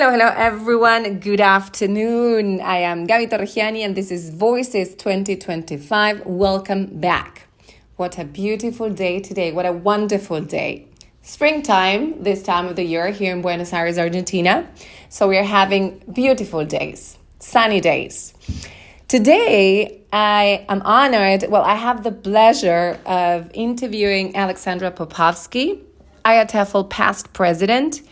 Hello, hello everyone. Good afternoon. I am Gaby Torregiani and this is Voices 2025. Welcome back. What a beautiful day today. What a wonderful day. Springtime, this time of the year here in Buenos Aires, Argentina. So we are having beautiful days, sunny days. Today, I am honored. I have the pleasure of interviewing Aleksandra Popovski, IATEFL past president,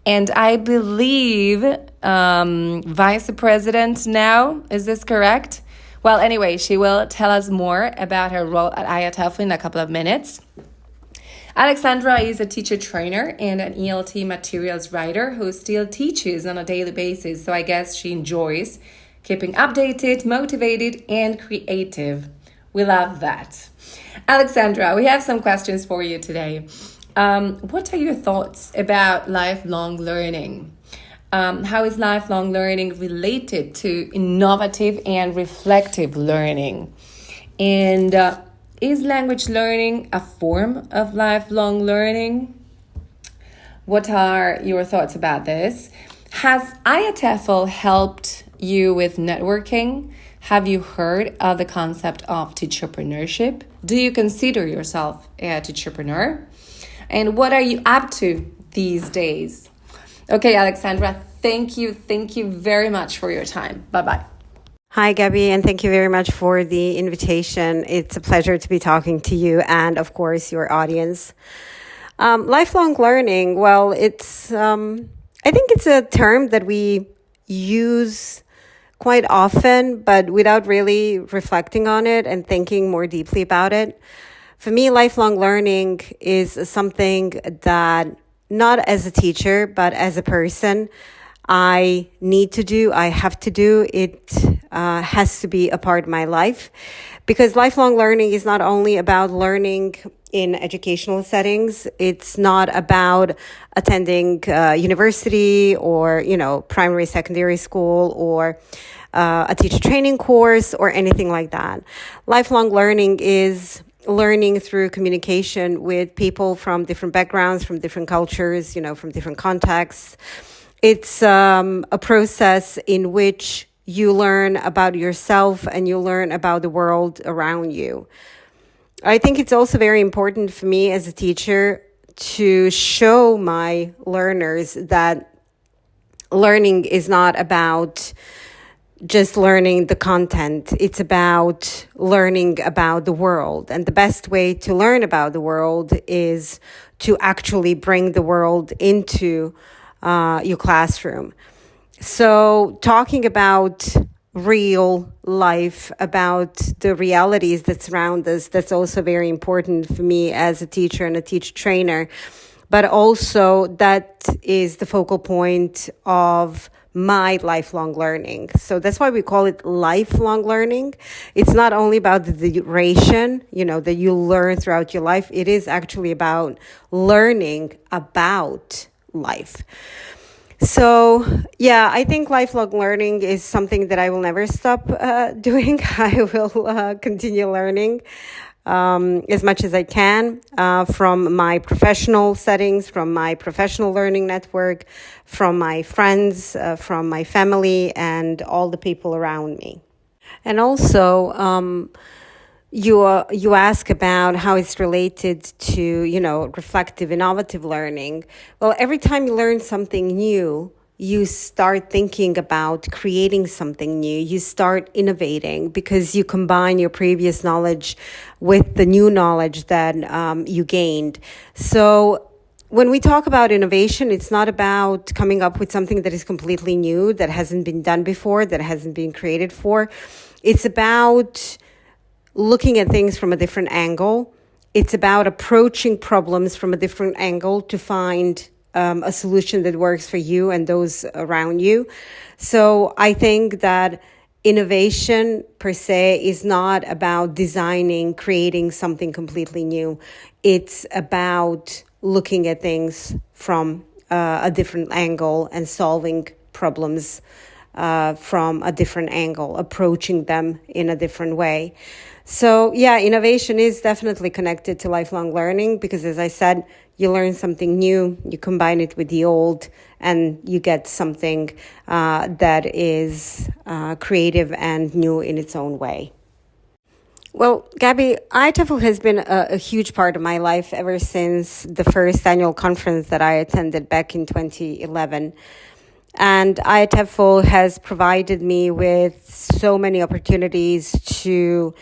and I believe vice president now. Is this correct? Well, anyway, she will tell us more about her role at IATEFL in a couple of minutes. Aleksandra is a teacher trainer and an ELT materials writer who still teaches on a daily basis. So I guess she enjoys keeping updated, motivated, and creative. We love that. Aleksandra, we have some questions for you today. What are your thoughts about lifelong learning? How is lifelong learning related to innovative and reflective learning? And is language learning a form of lifelong learning? What are your thoughts about this? Has IATEFL helped you with networking? Have you heard of the concept of teacherpreneurship? Do you consider yourself a teacherpreneur? And what are you up to these days? Okay, Aleksandra, thank you very much for your time. Bye-bye. Hi, Gabby, and thank you very much for the invitation. It's a pleasure to be talking to you and, of course, your audience. Lifelong learning, I think it's a term that we use quite often, but without really reflecting on it and thinking more deeply about it. For me, lifelong learning is something that, not as a teacher, but as a person, I need to do, I have to do. It has to be a part of my life, because lifelong learning is not only about learning in educational settings. It's not about attending university or, primary, secondary school or a teacher training course or anything like that. Lifelong learning is learning through communication with people from different backgrounds, from different cultures, from different contexts. It's a process in which you learn about yourself and you learn about the world around you. I think it's also very important for me as a teacher to show my learners that learning is not about just learning the content. It's about learning about the world. And the best way to learn about the world is to actually bring the world into your classroom. So talking about real life, about the realities that surround us, that's also very important for me as a teacher and a teacher trainer. But also that is the focal point of my lifelong learning. So that's why we call it lifelong learning. It's not only about the duration, that you learn throughout your life. It is actually about learning about life. So, I think lifelong learning is something that I will never stop doing. I will continue learning as much as I can from my professional settings, from my professional learning network, from my friends, from my family, and all the people around me. And also, you ask about how it's related to, reflective, innovative learning. Well, every time you learn something new, you start thinking about creating something new. You start innovating because you combine your previous knowledge with the new knowledge that you gained. So when we talk about innovation, it's not about coming up with something that is completely new, that hasn't been done before, that hasn't been created for. It's about looking at things from a different angle. It's about approaching problems from a different angle to find a solution that works for you and those around you. So I think that innovation per se is not about designing, creating something completely new. It's about looking at things from a different angle and solving problems from a different angle, approaching them in a different way. So yeah, innovation is definitely connected to lifelong learning because, as I said, you learn something new, you combine it with the old, and you get something that is creative and new in its own way. Well, Gabby, ITEFL has been a huge part of my life ever since the first annual conference that I attended back in 2011. And ITEFL has provided me with so many opportunities to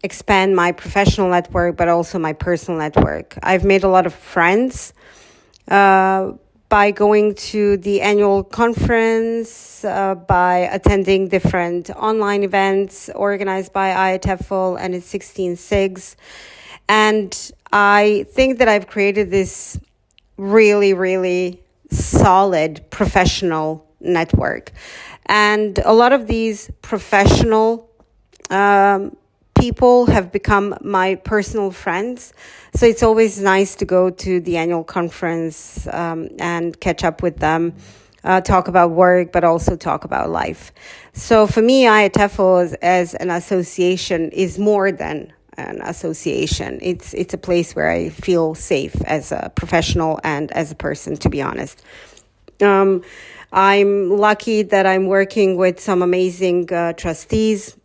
expand my professional network, but also my personal network. I've made a lot of friends by going to the annual conference, by attending different online events organized by ITEFL and its 16 SIGs. And I think that I've created this really, really solid professional network. And a lot of these professional people have become my personal friends. So it's always nice to go to the annual conference and catch up with them, talk about work, but also talk about life. So for me, ITEFL as an association is more than an association. It's a place where I feel safe as a professional and as a person, to be honest. I'm lucky that I'm working with some amazing trustees.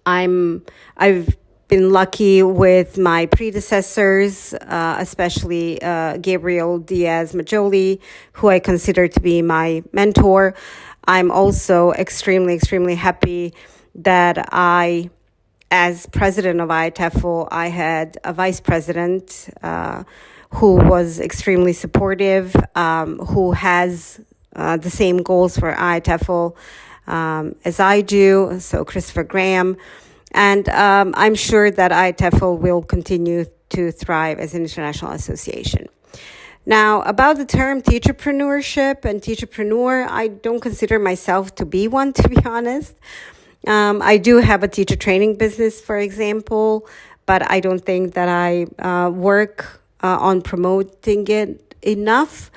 I've been lucky with my predecessors, especially Gabriel Diaz-Majoli, who I consider to be my mentor. I'm also extremely, extremely happy that as president of ITEFL, I had a vice president who was extremely supportive, who has the same goals for ITEFL as I do, so Christopher Graham. And I'm sure that ITEFL will continue to thrive as an international association. Now, about the term teacherpreneurship and teacherpreneur, I don't consider myself to be one, to be honest. I do have a teacher training business, for example, but I don't think that I work on promoting it enough.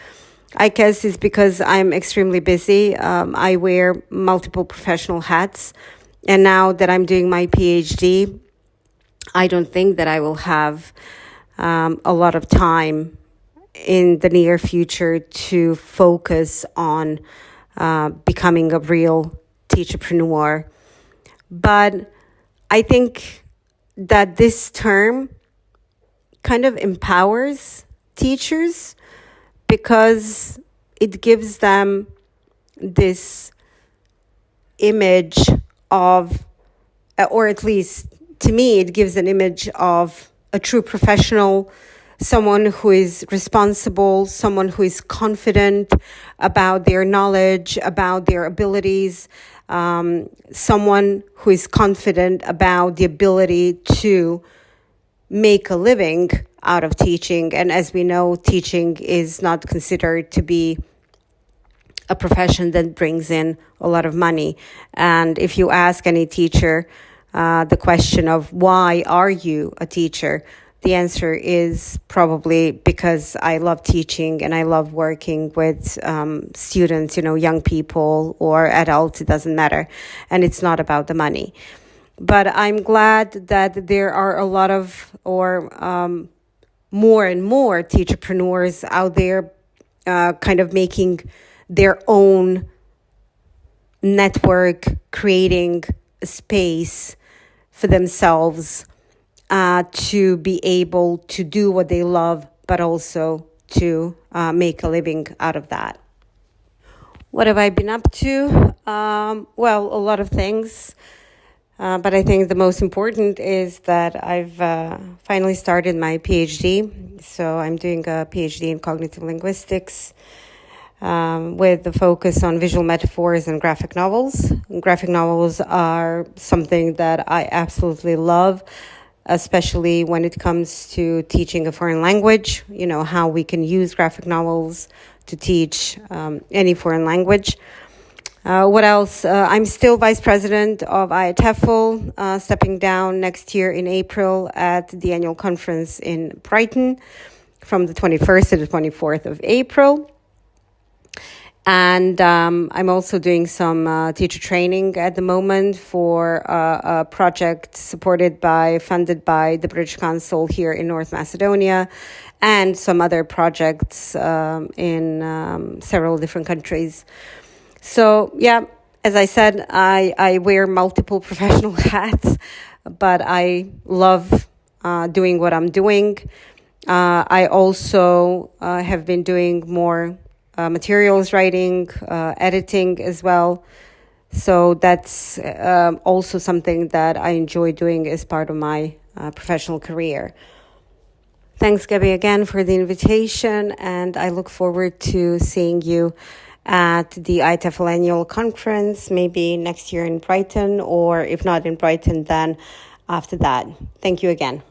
I guess it's because I'm extremely busy. I wear multiple professional hats. And now that I'm doing my PhD, I don't think that I will have a lot of time in the near future to focus on becoming a real teacherpreneur. But I think that this term kind of empowers teachers because it gives them this image of, or at least to me, it gives an image of a true professional, someone who is responsible, someone who is confident about their knowledge, about their abilities, someone who is confident about the ability to make a living out of teaching. And as we know, teaching is not considered to be a profession that brings in a lot of money. And if you ask any teacher the question of why are you a teacher, the answer is probably because I love teaching and I love working with students, young people or adults, it doesn't matter. And it's not about the money. But I'm glad that there are a lot of, or more and more teacherpreneurs out there kind of making their own network, creating a space for themselves to be able to do what they love, but also to make a living out of that. What have I been up to? Well, a lot of things. But I think the most important is that I've finally started my PhD. So I'm doing a PhD in cognitive linguistics with the focus on visual metaphors and graphic novels. Graphic novels are something that I absolutely love, especially when it comes to teaching a foreign language, how we can use graphic novels to teach any foreign language. What else? I'm still vice president of ITEFL, stepping down next year in April at the annual conference in Brighton from the 21st to the 24th of April. And I'm also doing some teacher training at the moment for a project funded by the British Council here in North Macedonia, and some other projects in several different countries. So, yeah, as I said, I wear multiple professional hats, but I love doing what I'm doing. I also have been doing more materials writing, editing as well. So that's also something that I enjoy doing as part of my professional career. Thanks, Gabby, again for the invitation, and I look forward to seeing you at the ITEFL annual conference, maybe next year in Brighton, or if not in Brighton, then after that. Thank you again.